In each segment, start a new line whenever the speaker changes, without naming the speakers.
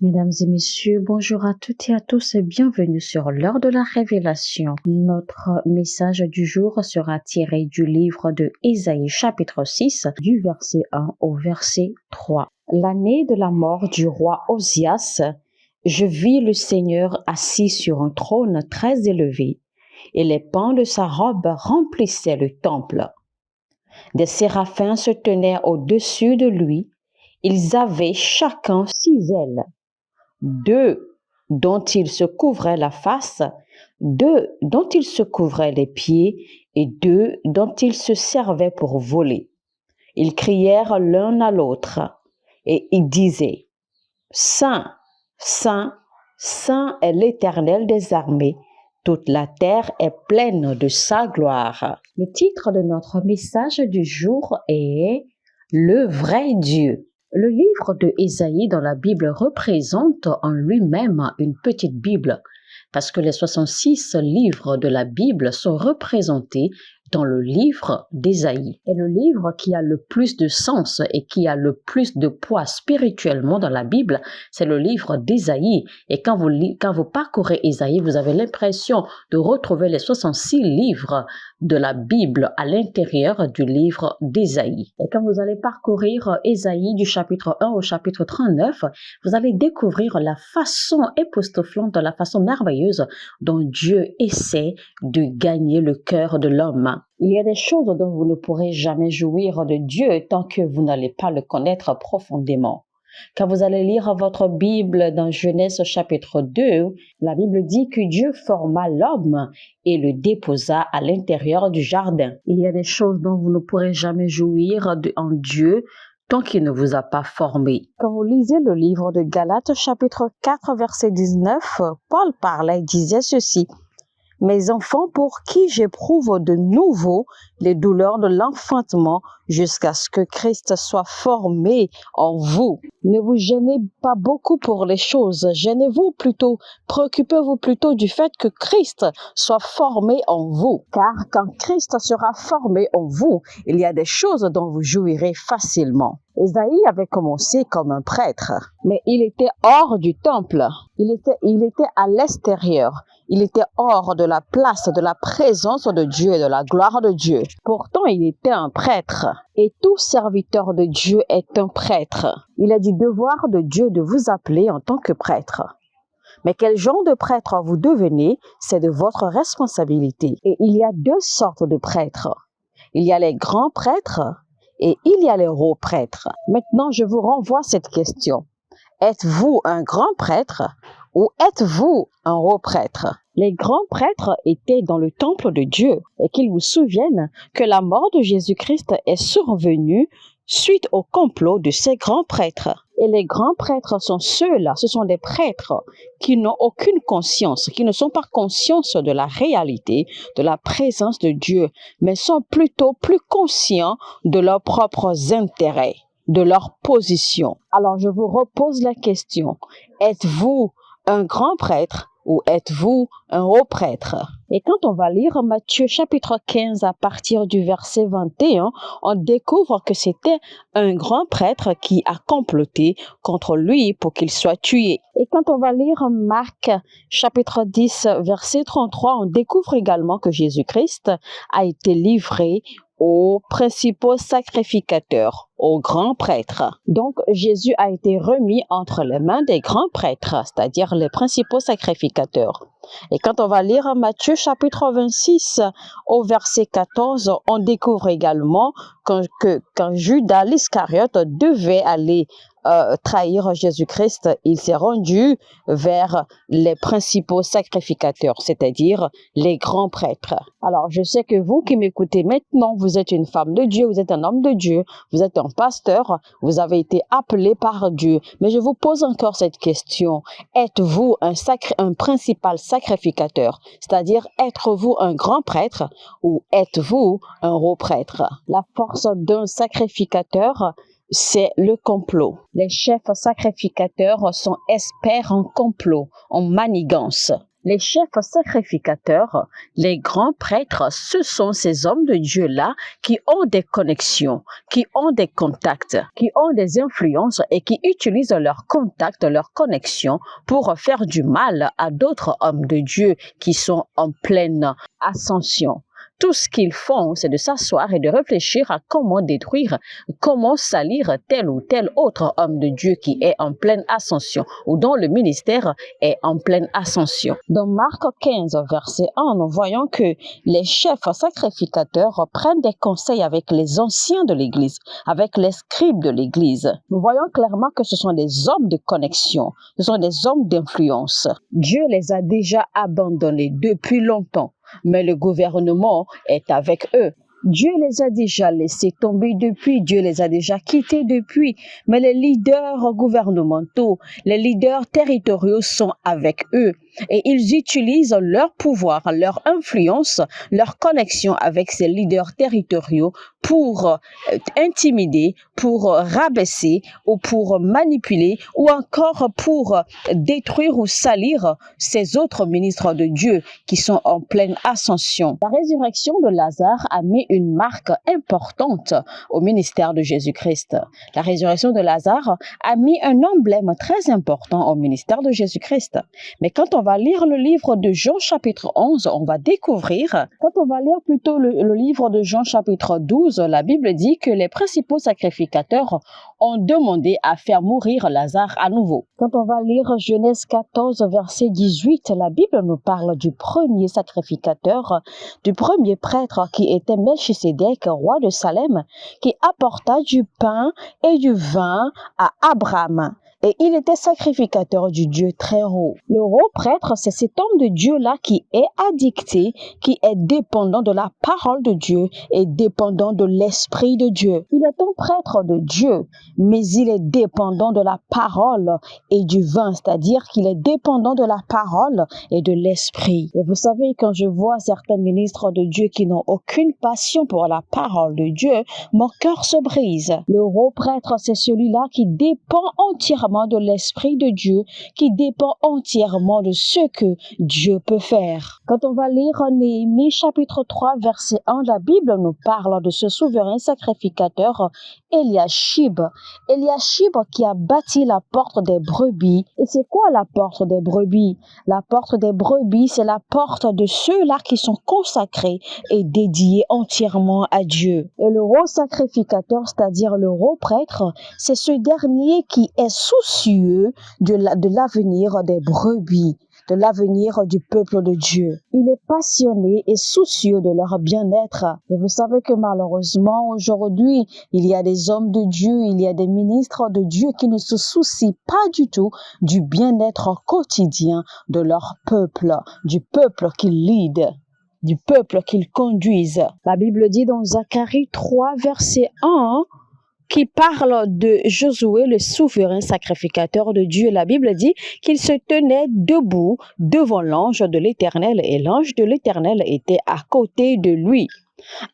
Mesdames et messieurs, bonjour à toutes et à tous et bienvenue sur l'heure de la révélation. Notre message du jour sera tiré du livre de Ésaïe chapitre 6 du verset 1 au verset 3. L'année de la mort du roi Osias, je vis le Seigneur assis sur un trône très élevé et les pans de sa robe remplissaient le temple. Des séraphins se tenaient au-dessus de lui. Ils avaient chacun 6 ailes. 2 dont il se couvrait la face, 2 dont il se couvrait les pieds et 2 dont il se servait pour voler. Ils crièrent l'un à l'autre et ils disaient: Saint, Saint, Saint est l'Éternel des armées, toute la terre est pleine de sa gloire. Le titre de notre message du jour est Le vrai Dieu. Le livre de Ésaïe dans la Bible représente en lui-même une petite Bible, parce que les 66 livres de la Bible sont représentés dans le livre d'Ésaïe. Et le livre qui a le plus de sens et qui a le plus de poids spirituellement dans la Bible, c'est le livre d'Ésaïe. Et quand vous parcourez Ésaïe, vous avez l'impression de retrouver les 66 livres de la Bible à l'intérieur du livre d'Ésaïe. Et quand vous allez parcourir Ésaïe du chapitre 1 au chapitre 39, vous allez découvrir la façon époustouflante, la façon merveilleuse dont Dieu essaie de gagner le cœur de l'homme. Il y a des choses dont vous ne pourrez jamais jouir de Dieu tant que vous n'allez pas le connaître profondément. Quand vous allez lire votre Bible dans Genèse chapitre 2, la Bible dit que Dieu forma l'homme et le déposa à l'intérieur du jardin. Il y a des choses dont vous ne pourrez jamais jouir en Dieu tant qu'il ne vous a pas formé. Quand vous lisez le livre de Galates chapitre 4 verset 19, Paul parlait et disait ceci: Mes enfants, pour qui j'éprouve de nouveau les douleurs de l'enfantement jusqu'à ce que Christ soit formé en vous. Ne vous gênez pas beaucoup pour les choses, gênez-vous plutôt, préoccupez-vous plutôt du fait que Christ soit formé en vous. Car quand Christ sera formé en vous, il y a des choses dont vous jouirez facilement. Ésaïe avait commencé comme un prêtre, mais il était hors du temple, il était à l'extérieur. Il était hors de la place, de la présence de Dieu et de la gloire de Dieu. Pourtant, il était un prêtre. Et tout serviteur de Dieu est un prêtre. Il est du devoir de Dieu de vous appeler en tant que prêtre. Mais quel genre de prêtre vous devenez, c'est de votre responsabilité. Et il y a 2 sortes de prêtres. Il y a les grands prêtres et il y a les hauts prêtres. Maintenant, je vous renvoie cette question. Êtes-vous un grand prêtre ou êtes-vous un haut prêtre? Les grands prêtres étaient dans le temple de Dieu et qu'ils vous souviennent que la mort de Jésus-Christ est survenue suite au complot de ces grands prêtres. Et les grands prêtres sont ceux-là, ce sont des prêtres qui n'ont aucune conscience, qui ne sont pas conscients de la réalité, de la présence de Dieu, mais sont plutôt plus conscients de leurs propres intérêts, de leur position. Alors je vous repose la question, êtes-vous un grand prêtre ou êtes-vous un haut prêtre? Et quand on va lire Matthieu chapitre 15 à partir du verset 21, on découvre que c'était un grand prêtre qui a comploté contre lui pour qu'il soit tué. Et quand on va lire Marc chapitre 10 verset 33, on découvre également que Jésus-Christ a été livré aux principaux sacrificateurs, aux grands prêtres. Donc, Jésus a été remis entre les mains des grands prêtres, c'est-à-dire les principaux sacrificateurs. Et quand on va lire Matthieu chapitre 26 au verset 14, on découvre également que quand Judas l'Iscariote devait aller trahir Jésus-Christ, il s'est rendu vers les principaux sacrificateurs, c'est-à-dire les grands prêtres. Alors, je sais que vous qui m'écoutez maintenant, vous êtes une femme de Dieu, vous êtes un homme de Dieu, vous êtes un pasteur, vous avez été appelé par Dieu. Mais je vous pose encore cette question. Êtes-vous un principal sacrificateur? C'est-à-dire, êtes-vous un grand prêtre ou êtes-vous un haut prêtre? La force d'un sacrificateur, c'est le complot. Les chefs sacrificateurs sont experts en complot, en manigance. Les chefs sacrificateurs, les grands prêtres, ce sont ces hommes de Dieu-là qui ont des connexions, qui ont des contacts, qui ont des influences et qui utilisent leurs contacts, leurs connexions pour faire du mal à d'autres hommes de Dieu qui sont en pleine ascension. Tout ce qu'ils font, c'est de s'asseoir et de réfléchir à comment détruire, comment salir tel ou tel autre homme de Dieu qui est en pleine ascension ou dont le ministère est en pleine ascension. Dans Marc 15, verset 1, nous voyons que les chefs sacrificateurs prennent des conseils avec les anciens de l'Église, avec les scribes de l'Église. Nous voyons clairement que ce sont des hommes de connexion, ce sont des hommes d'influence. Dieu les a déjà abandonnés depuis longtemps. Mais le gouvernement est avec eux. Dieu les a déjà laissés tomber depuis, Dieu les a déjà quittés depuis, mais les leaders gouvernementaux, les leaders territoriaux sont avec eux et ils utilisent leur pouvoir, leur influence, leur connexion avec ces leaders territoriaux pour intimider, pour rabaisser ou pour manipuler ou encore pour détruire ou salir ces autres ministres de Dieu qui sont en pleine ascension. La résurrection de Lazare a mis une marque importante au ministère de Jésus-Christ. La résurrection de Lazare a mis un emblème très important au ministère de Jésus-Christ. Mais quand on va lire le livre de Jean chapitre 11, on va découvrir, quand on va lire plutôt le livre de Jean chapitre 12, la Bible dit que les principaux sacrificateurs ont demandé à faire mourir Lazare à nouveau. Quand on va lire Genèse 14, verset 18, la Bible nous parle du premier sacrificateur, du premier prêtre qui était Melchisédek, roi de Salem, qui apporta du pain et du vin à Abraham. Et il était sacrificateur du Dieu très haut. Le haut prêtre, c'est cet homme de Dieu-là qui est addicté, qui est dépendant de la parole de Dieu et dépendant de l'Esprit de Dieu. Il est un prêtre de Dieu, mais il est dépendant de la parole et du vin, c'est-à-dire qu'il est dépendant de la parole et de l'Esprit. Et vous savez, quand je vois certains ministres de Dieu qui n'ont aucune passion pour la parole de Dieu, mon cœur se brise. Le haut prêtre, c'est celui-là qui dépend entièrement de l'Esprit de Dieu, qui dépend entièrement de ce que Dieu peut faire. Quand on va lire Néhémie chapitre 3 verset 1, la Bible nous parle de ce souverain sacrificateur Eliashib. Eliashib qui a bâti la porte des brebis. Et c'est quoi la porte des brebis? La porte des brebis, c'est la porte de ceux-là qui sont consacrés et dédiés entièrement à Dieu. Et le roi sacrificateur, c'est-à-dire le roi prêtre, c'est ce dernier qui est soucieux de l'avenir des brebis, de l'avenir du peuple de Dieu. Il est passionné et soucieux de leur bien-être. Et vous savez que malheureusement, aujourd'hui, il y a des hommes de Dieu, il y a des ministres de Dieu qui ne se soucient pas du tout du bien-être quotidien de leur peuple, du peuple qu'ils leadent, du peuple qu'ils conduisent. La Bible dit dans Zacharie 3, verset 1, qui parle de Josué, le souverain sacrificateur de Dieu. La Bible dit qu'il se tenait debout devant l'ange de l'Éternel et l'ange de l'Éternel était à côté de lui.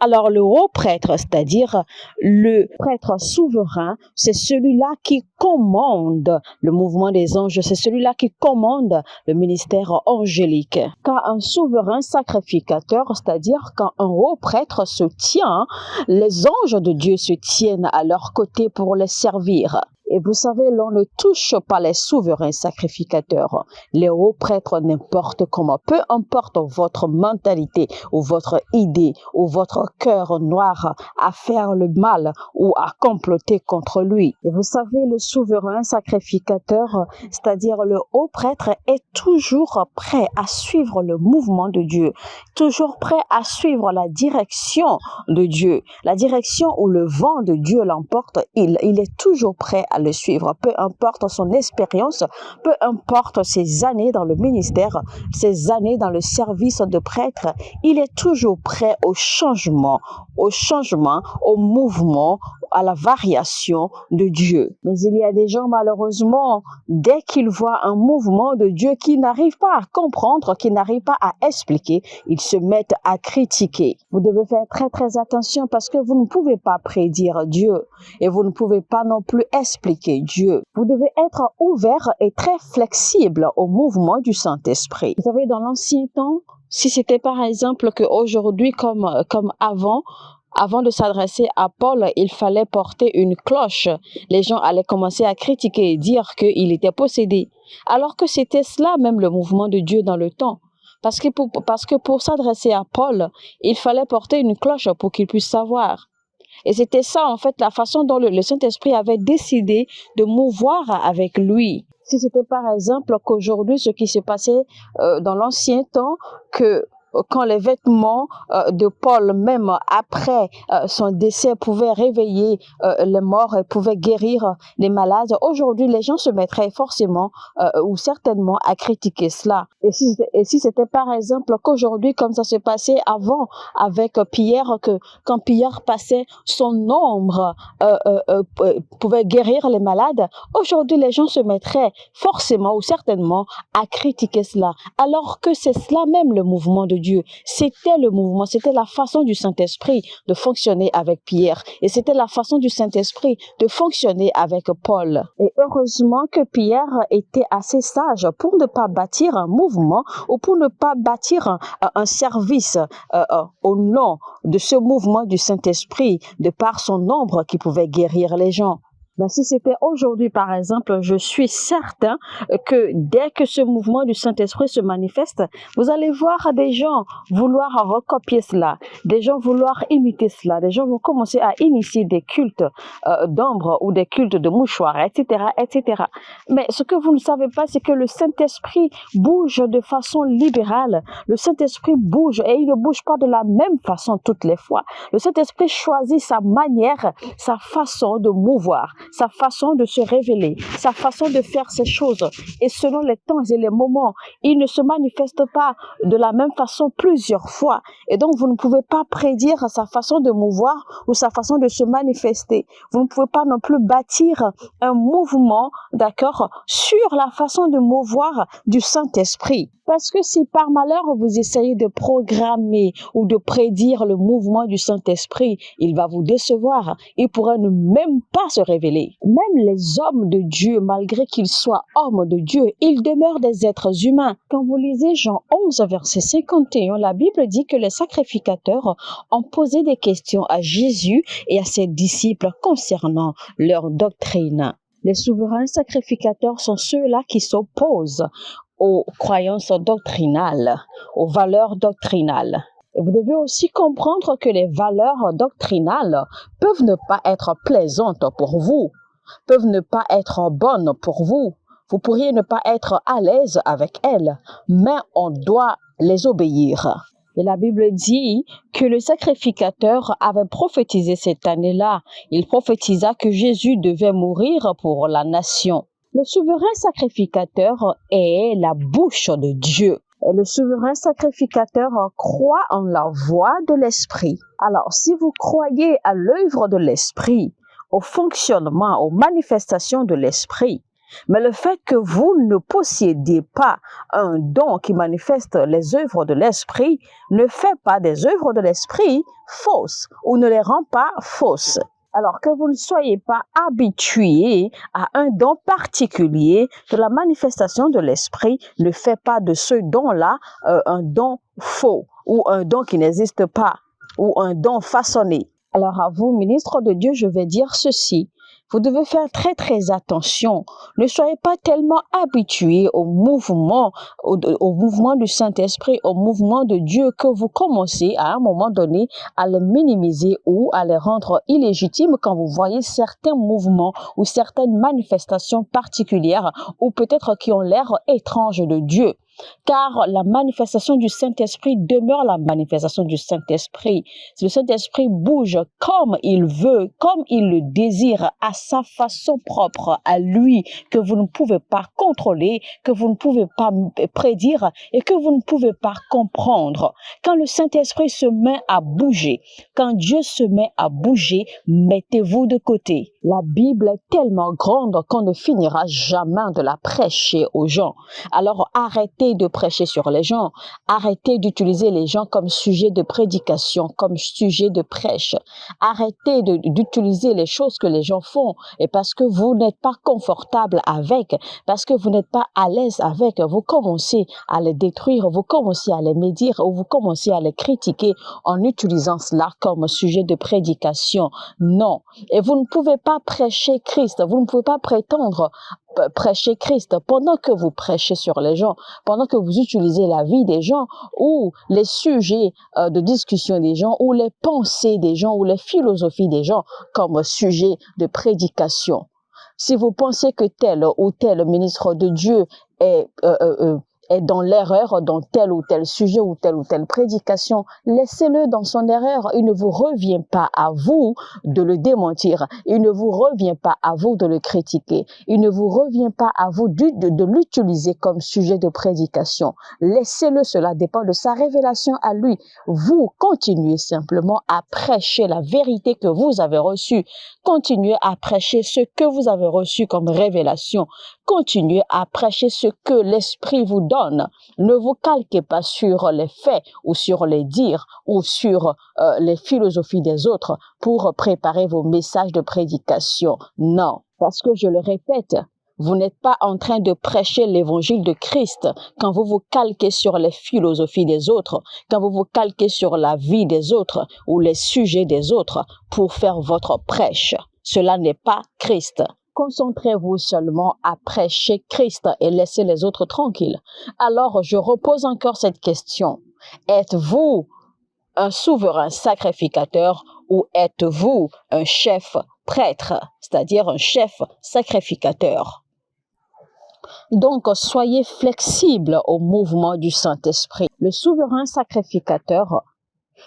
Alors le haut prêtre, c'est-à-dire le prêtre souverain, c'est celui-là qui commande le mouvement des anges, c'est celui-là qui commande le ministère angélique. Quand un souverain sacrificateur, c'est-à-dire quand un haut prêtre se tient, les anges de Dieu se tiennent à leur côté pour les servir. Et vous savez, l'on ne touche pas les souverains sacrificateurs. Les hauts prêtres, n'importe comment, peu importe votre mentalité ou votre idée ou votre cœur noir à faire le mal ou à comploter contre lui. Et vous savez, le souverain sacrificateur, c'est-à-dire le haut prêtre, est toujours prêt à suivre le mouvement de Dieu, toujours prêt à suivre la direction de Dieu, la direction où le vent de Dieu l'emporte. Il est toujours prêt à le suivre, peu importe son expérience, peu importe ses années dans le ministère, ses années dans le service de prêtre, il est toujours prêt au changement, au mouvement, à la variation de Dieu. Mais il y a des gens, malheureusement, dès qu'ils voient un mouvement de Dieu qu'ils n'arrivent pas à comprendre, qu'ils n'arrivent pas à expliquer, ils se mettent à critiquer. Vous devez faire très très attention parce que vous ne pouvez pas prédire Dieu et vous ne pouvez pas non plus expliquer Dieu. Vous devez être ouvert et très flexible au mouvement du Saint-Esprit. Vous savez, dans l'ancien temps, si c'était par exemple qu'aujourd'hui comme avant de s'adresser à Paul, il fallait porter une cloche. Les gens allaient commencer à critiquer et dire qu'il était possédé. Alors que c'était cela même le mouvement de Dieu dans le temps. Parce que pour s'adresser à Paul, il fallait porter une cloche pour qu'il puisse savoir. Et c'était ça, en fait, la façon dont le Saint-Esprit avait décidé de mouvoir avec lui. Si c'était par exemple qu'aujourd'hui, ce qui s'est passé dans l'ancien temps, quand les vêtements de Paul, même après son décès, pouvaient réveiller les morts et pouvaient guérir les malades, aujourd'hui, les gens se mettraient forcément ou certainement à critiquer cela. Et si c'était par exemple qu'aujourd'hui, comme ça s'est passé avant avec Pierre, que quand Pierre passait, son ombre pouvait guérir les malades, aujourd'hui, les gens se mettraient forcément ou certainement à critiquer cela. Alors que c'est cela même le mouvement de Dieu. C'était le mouvement, c'était la façon du Saint-Esprit de fonctionner avec Pierre et c'était la façon du Saint-Esprit de fonctionner avec Paul. Et heureusement que Pierre était assez sage pour ne pas bâtir un mouvement ou pour ne pas bâtir un service au nom de ce mouvement du Saint-Esprit de par son ombre qui pouvait guérir les gens. Ben, si c'était aujourd'hui, par exemple, je suis certain que dès que ce mouvement du Saint-Esprit se manifeste, vous allez voir des gens vouloir recopier cela, des gens vouloir imiter cela, des gens vont commencer à initier des cultes d'ombre ou des cultes de mouchoirs, etc., etc. Mais ce que vous ne savez pas, c'est que le Saint-Esprit bouge de façon libérale. Le Saint-Esprit bouge et il ne bouge pas de la même façon toutes les fois. Le Saint-Esprit choisit sa manière, sa façon de mouvoir, sa façon de se révéler, sa façon de faire ces choses. Et selon les temps et les moments, il ne se manifeste pas de la même façon plusieurs fois. Et donc, vous ne pouvez pas prédire sa façon de mouvoir ou sa façon de se manifester. Vous ne pouvez pas non plus bâtir un mouvement, d'accord, sur la façon de mouvoir du Saint-Esprit. Parce que si par malheur vous essayez de programmer ou de prédire le mouvement du Saint-Esprit, il va vous décevoir. Il pourrait ne même pas se révéler. Même les hommes de Dieu, malgré qu'ils soient hommes de Dieu, ils demeurent des êtres humains. Quand vous lisez Jean 11, verset 51, la Bible dit que les sacrificateurs ont posé des questions à Jésus et à ses disciples concernant leur doctrine. Les souverains sacrificateurs sont ceux-là qui s'opposent aux croyances doctrinales, aux valeurs doctrinales. Et vous devez aussi comprendre que les valeurs doctrinales peuvent ne pas être plaisantes pour vous, peuvent ne pas être bonnes pour vous. Vous pourriez ne pas être à l'aise avec elles, mais on doit les obéir. Et la Bible dit que le sacrificateur avait prophétisé cette année-là. Il prophétisa que Jésus devait mourir pour la nation. Le souverain sacrificateur est la bouche de Dieu. Et le souverain sacrificateur croit en la voix de l'Esprit. Alors, si vous croyez à l'œuvre de l'Esprit, au fonctionnement, aux manifestations de l'Esprit, mais le fait que vous ne possédiez pas un don qui manifeste les œuvres de l'Esprit ne fait pas des œuvres de l'Esprit fausses ou ne les rend pas fausses. Alors que vous ne soyez pas habitué à un don particulier, que la manifestation de l'Esprit ne fait pas de ce don-là un don faux ou un don qui n'existe pas ou un don façonné. Alors à vous, ministre de Dieu, je vais dire ceci. Vous devez faire très très attention. Ne soyez pas tellement habitués au mouvement du Saint-Esprit, au mouvement de Dieu que vous commencez à un moment donné à les minimiser ou à les rendre illégitimes quand vous voyez certains mouvements ou certaines manifestations particulières ou peut-être qui ont l'air étranges de Dieu. car la manifestation du Saint-Esprit demeure la manifestation du Saint-Esprit. Le Saint-Esprit bouge comme il veut, comme il le désire, à sa façon propre, à lui, que vous ne pouvez pas contrôler, que vous ne pouvez pas prédire et que vous ne pouvez pas comprendre. Quand le Saint-Esprit se met à bouger, quand Dieu se met à bouger, mettez-vous de côté. La Bible est tellement grande qu'on ne finira jamais de la prêcher aux gens. Alors arrêtez de prêcher sur les gens, arrêtez d'utiliser les gens comme sujet de prédication, comme sujet de prêche. Arrêtez d'utiliser les choses que les gens font et parce que vous n'êtes pas confortable avec, parce que vous n'êtes pas à l'aise avec, vous commencez à les détruire, vous commencez à les médire ou vous commencez à les critiquer en utilisant cela comme sujet de prédication. Non. Et vous ne pouvez pas prêcher Christ, vous ne pouvez pas prétendre prêcher Christ pendant que vous prêchez sur les gens, pendant que vous utilisez la vie des gens ou les sujets de discussion des gens ou les pensées des gens ou les philosophies des gens comme sujet de prédication. Si vous pensez que tel ou tel ministre de Dieu est dans l'erreur dans tel ou tel sujet ou telle prédication, laissez-le dans son erreur. Il ne vous revient pas à vous de le démentir. Il ne vous revient pas à vous de le critiquer. Il ne vous revient pas à vous de l'utiliser comme sujet de prédication. Laissez-le, cela dépend de sa révélation à lui. Vous continuez simplement à prêcher la vérité que vous avez reçue. Continuez à prêcher ce que vous avez reçu comme révélation. Continuez à prêcher ce que l'Esprit vous donne. Ne vous calquez pas sur les faits ou sur les dires ou sur les philosophies des autres pour préparer vos messages de prédication. Non, parce que je le répète, vous n'êtes pas en train de prêcher l'évangile de Christ quand vous vous calquez sur les philosophies des autres, quand vous vous calquez sur la vie des autres ou les sujets des autres pour faire votre prêche. Cela n'est pas Christ. Concentrez-vous seulement à prêcher Christ et laissez les autres tranquilles. Alors, je repose encore cette question. Êtes-vous un souverain sacrificateur ou êtes-vous un chef prêtre, c'est-à-dire un chef sacrificateur? Donc, soyez flexible au mouvement du Saint-Esprit. Le souverain sacrificateur,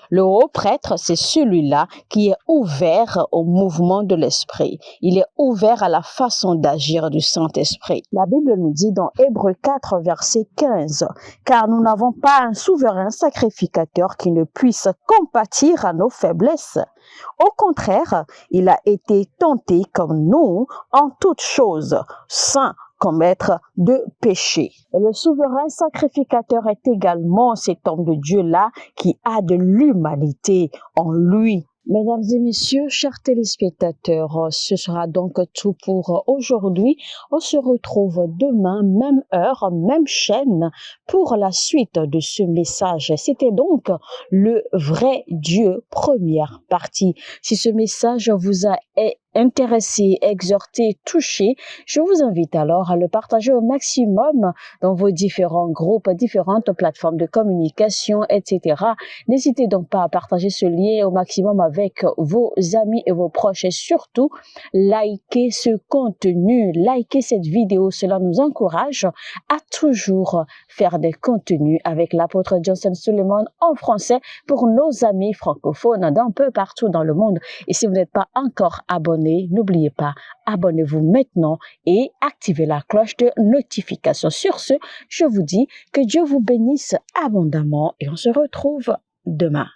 le haut prêtre, c'est celui-là qui est ouvert au mouvement de l'Esprit. Il est ouvert à la façon d'agir du Saint-Esprit. La Bible nous dit dans Hébreux 4, verset 15, « Car nous n'avons pas un souverain sacrificateur qui ne puisse compatir à nos faiblesses. Au contraire, il a été tenté comme nous en toutes choses, sans commettre de péché. » Et le souverain sacrificateur est également cet homme de Dieu-là qui a de l'humanité en lui. Mesdames et messieurs, chers téléspectateurs, ce sera donc tout pour aujourd'hui. On se retrouve demain, même heure, même chaîne, pour la suite de ce message. C'était donc le vrai Dieu, première partie. Si ce message vous a intéressé, exhorté, touché, je vous invite alors à le partager au maximum dans vos différents groupes, différentes plateformes de communication, etc. N'hésitez donc pas à partager ce lien au maximum avec vos amis et vos proches et surtout, likez ce contenu, likez cette vidéo. Cela nous encourage à toujours faire des contenus avec l'apôtre Johnson Suleiman en français pour nos amis francophones d'un peu partout dans le monde. Et si vous n'êtes pas encore abonné, n'oubliez pas, abonnez-vous maintenant et activez la cloche de notification. Sur ce, je vous dis que Dieu vous bénisse abondamment et on se retrouve demain.